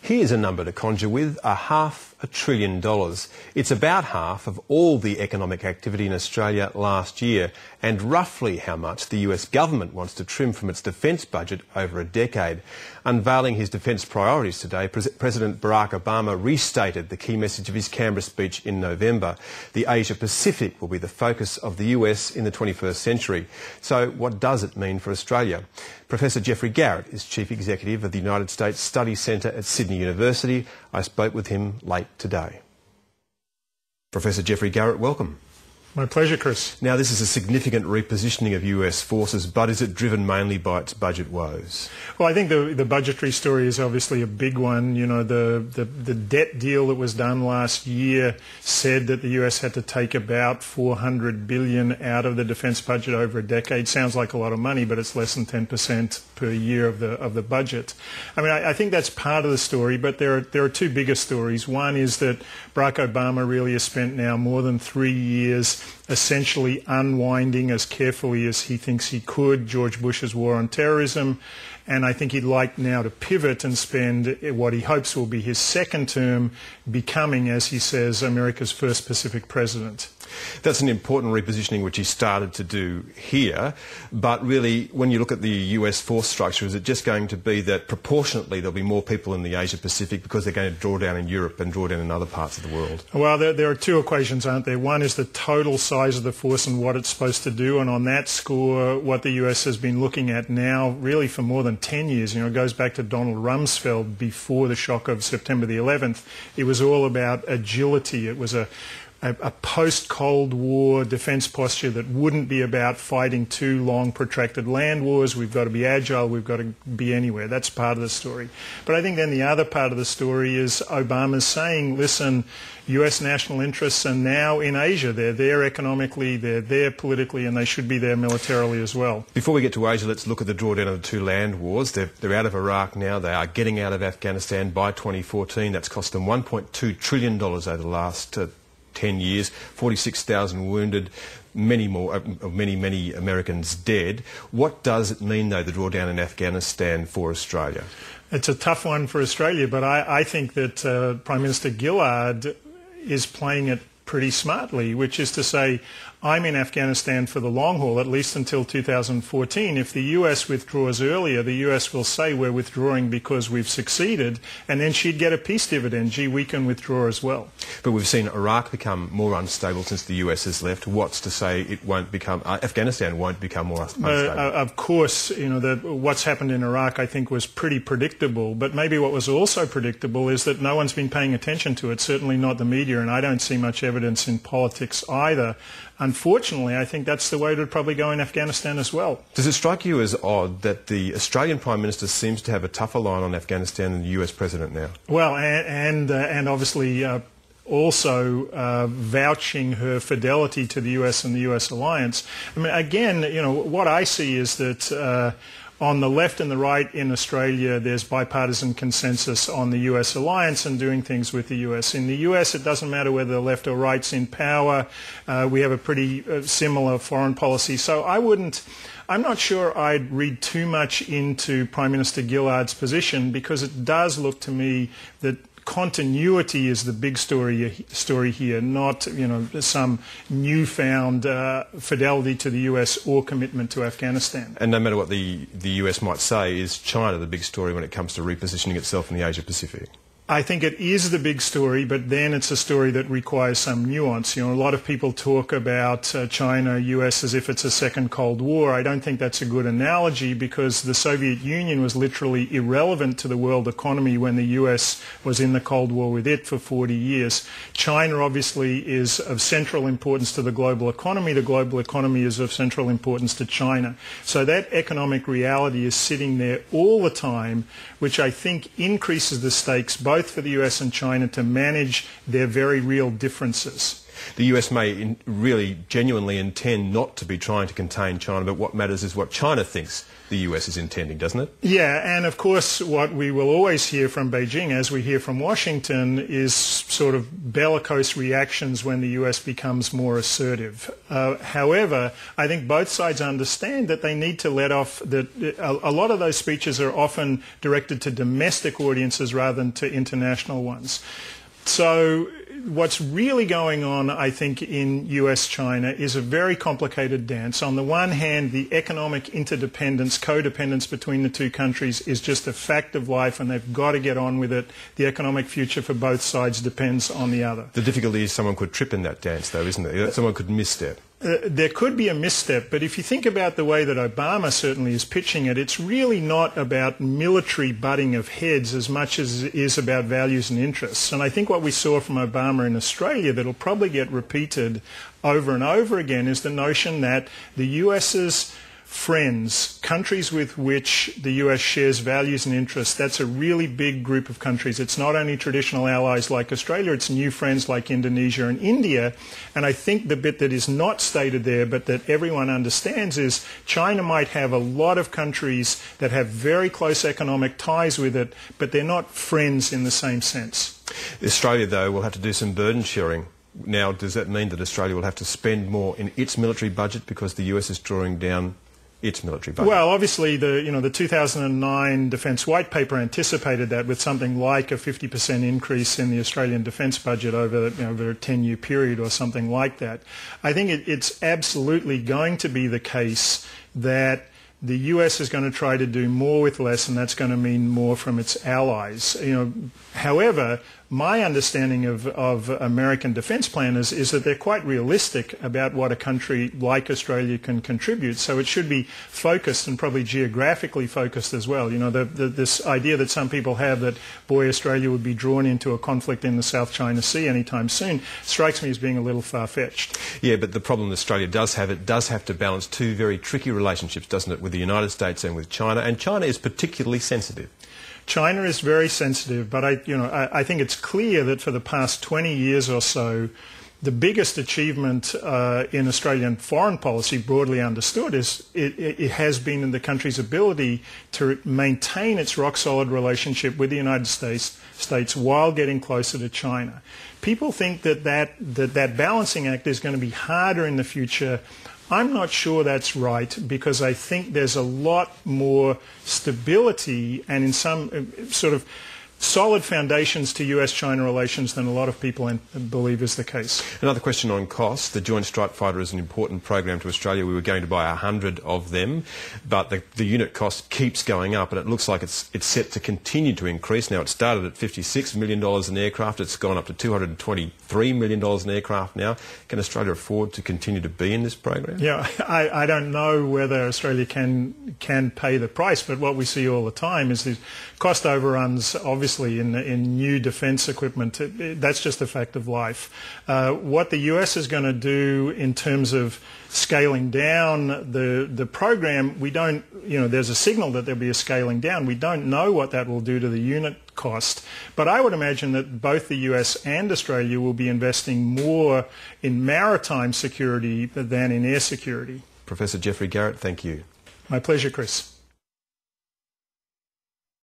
Here's a number to conjure with, $500 billion. It's about half of all the economic activity in Australia last year, and roughly how much the US government wants to trim from its defence budget over a decade. Unveiling his defence priorities today, President Barack Obama restated the key message of his Canberra speech in November. The Asia-Pacific will be the focus of the US in the 21st century. So what does it mean for Australia? Professor Geoffrey Garrett is Chief Executive of the United States Studies Centre at Sydney University. I spoke with him late today. Professor Geoffrey Garrett, welcome. My pleasure, Chris. Now, this is a significant repositioning of US forces, but is it driven mainly by its budget woes? Well, I think the budgetary story is obviously a big one. You know, the debt deal that was done last year said that the US had to take about $400 billion out of the defence budget over a decade. Sounds like a lot of money, but it's less than 10% per year of the budget. I mean, I think that's part of the story, but there are two bigger stories. One is that Barack Obama really has spent now more than 3 years essentially unwinding as carefully as he thinks he could George Bush's war on terrorism, and I think he'd like now to pivot and spend what he hopes will be his second term becoming, as he says, America's first Pacific president. That's an important repositioning which he started to do here, but really when you look at the US force structure, is it just going to be that proportionately there'll be more people in the Asia-Pacific because they're going to draw down in Europe and draw down in other parts of the world? Well, there are two equations, aren't there? One is the total size of the force and what it's supposed to do, and on that score, what the US has been looking at now really for more than 10 years, you know, it goes back to Donald Rumsfeld before the shock of September the 11th. It was all about agility. It was a post-Cold War defence posture that wouldn't be about fighting two long, protracted land wars. We've got to be agile. We've got to be anywhere. That's part of the story. But I think then the other part of the story is Obama's saying, listen, US national interests are now in Asia. They're there economically, they're there politically, and they should be there militarily as well. Before we get to Asia, let's look at the drawdown of the two land wars. They're out of Iraq now. They are getting out of Afghanistan by 2014. That's cost them $1.2 trillion over the last 10 years, 46,000 wounded, many Americans dead. What does it mean, though, the drawdown in Afghanistan for Australia? It's a tough one for Australia, but I think that Prime Minister Gillard is playing it pretty smartly, which is to say, I'm in Afghanistan for the long haul, at least until 2014. If the US withdraws earlier, the US will say we're withdrawing because we've succeeded, and then she'd get a peace dividend. Gee, we can withdraw as well. But we've seen Iraq become more unstable since the US has left. What's to say it won't become, Afghanistan won't become more unstable? Of course, you know, what's happened in Iraq I think was pretty predictable, but maybe what was also predictable is that no one's been paying attention to it, certainly not the media, and I don't see much evidence in politics either. Unfortunately, I think that's the way it would probably go in Afghanistan as well. Does it strike you as odd that the Australian Prime Minister seems to have a tougher line on Afghanistan than the US President now? Well, and obviously also vouching her fidelity to the US and the US alliance. I mean, again, you know, what I see is that on the left and the right in Australia, there's bipartisan consensus on the US alliance and doing things with the US. In the US, it doesn't matter whether the left or right's in power. We have a pretty similar foreign policy. So I'm not sure I'd read too much into Prime Minister Gillard's position, because it does look to me that continuity is the big story here, not, you know, some newfound fidelity to the US or commitment to Afghanistan. And no matter what the US might say, is China the big story when it comes to repositioning itself in the Asia-Pacific? I think it is the big story, but then it's a story that requires some nuance. You know, a lot of people talk about China, US as if it's a second Cold War. I don't think that's a good analogy, because the Soviet Union was literally irrelevant to the world economy when the US was in the Cold War with it for 40 years. China obviously is of central importance to the global economy. The global economy is of central importance to China. So that economic reality is sitting there all the time, which I think increases the stakes both for the US and China to manage their very real differences. The US may really genuinely intend not to be trying to contain China, but what matters is what China thinks the US is intending, doesn't it? Yeah, and of course what we will always hear from Beijing, as we hear from Washington, is sort of bellicose reactions when the US becomes more assertive. However, I think both sides understand that they need to let off, that a lot of those speeches are often directed to domestic audiences rather than to international ones. So what's really going on, I think, in US-China is a very complicated dance. On the one hand, the economic interdependence, codependence between the two countries is just a fact of life, and they've got to get on with it. The economic future for both sides depends on the other. The difficulty is someone could trip in that dance, though, isn't there? Someone could misstep. There could be a misstep, but if you think about the way that Obama certainly is pitching it, it's really not about military butting of heads as much as it is about values and interests. And I think what we saw from Obama in Australia that'll probably get repeated over and over again is the notion that the US's friends, countries with which the US shares values and interests, that's a really big group of countries. It's not only traditional allies like Australia, it's new friends like Indonesia and India. And I think the bit that is not stated there, but that everyone understands, is China might have a lot of countries that have very close economic ties with it, but they're not friends in the same sense. Australia, though, will have to do some burden sharing. Now, does that mean that Australia will have to spend more in its military budget because the US is drawing down its military budget? Well, obviously, the 2009 Defence White Paper anticipated that, with something like a 50% increase in the Australian defence budget over a 10-year period or something like that. I think it's absolutely going to be the case that the US is going to try to do more with less, and that's going to mean more from its allies. However, my understanding of American defence planners is that they're quite realistic about what a country like Australia can contribute. So it should be focused, and probably geographically focused as well. This idea that some people have that, boy, Australia would be drawn into a conflict in the South China Sea anytime soon, strikes me as being a little far-fetched. Yeah, but the problem Australia does have, it does have to balance two very tricky relationships, doesn't it, with the United States and with China, and China is particularly sensitive. China is very sensitive, but I think it's clear that for the past 20 years or so, the biggest achievement in Australian foreign policy, broadly understood, is it has been in the country's ability to maintain its rock-solid relationship with the United States while getting closer to China. People think that balancing act is going to be harder in the future. I'm not sure that's right, because I think there's a lot more stability and in some sort of solid foundations to US-China relations than a lot of people believe is the case. Another question on costs. The Joint Strike Fighter is an important program to Australia. We were going to buy 100 of them, but the unit cost keeps going up, and it looks like it's set to continue to increase. Now, it started at $56 million an aircraft. It's gone up to $223 million an aircraft now. Can Australia afford to continue to be in this program? Yeah, I don't know whether Australia can pay the price, but what we see all the time is these cost overruns, obviously, in new defence equipment. That's just a fact of life. What the US is going to do in terms of scaling down the program, we don't, there's a signal that there'll be a scaling down. We don't know what that will do to the unit cost, but I would imagine that both the US and Australia will be investing more in maritime security than in air security. Professor Geoffrey Garrett, thank you. My pleasure, Chris.